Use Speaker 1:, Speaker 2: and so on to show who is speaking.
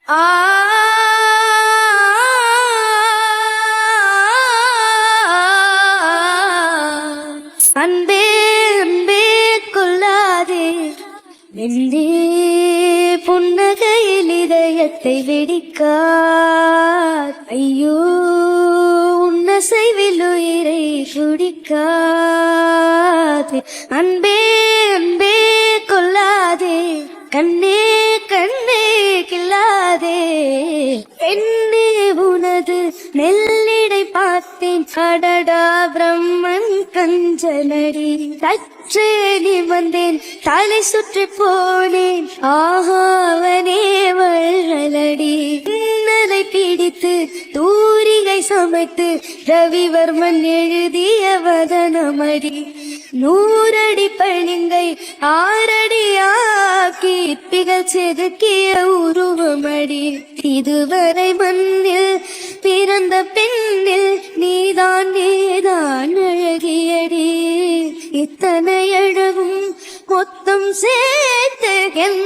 Speaker 1: ஆ அன்பே அன்பே கொள்ளாதே என்னே புன்னகையில் இதயத்தை வெடிக்கா ஐயோ உன்னசைவில் உயிரை குடிக்காதே அன்பே அன்பே கொள்ளாதே கண்ணே கண்ணே கில்லாதே பெண்ணே உனது நெல்லிடை பார்த்தேன் அடடா பிரம்மன் கஞ்சனடி சற்றே நீ வந்தேன் தலை சுற்றி போனேன் ஆகாவனே வள்ளலடி இன்னலை பிடித்து தூரிகை சமைத்து ரவிவர்மன் எழுதிய வதனமடி 100 அடி பளிங்கை 6 அடியாக்கி பிகழ் செதுக்கிய உருவமடி இதுவரை மண்ணில் பிறந்த பெண்ணில் நீதான் அழகியடி இத்தனை அழகும் மொத்தம் சேர்த்து என்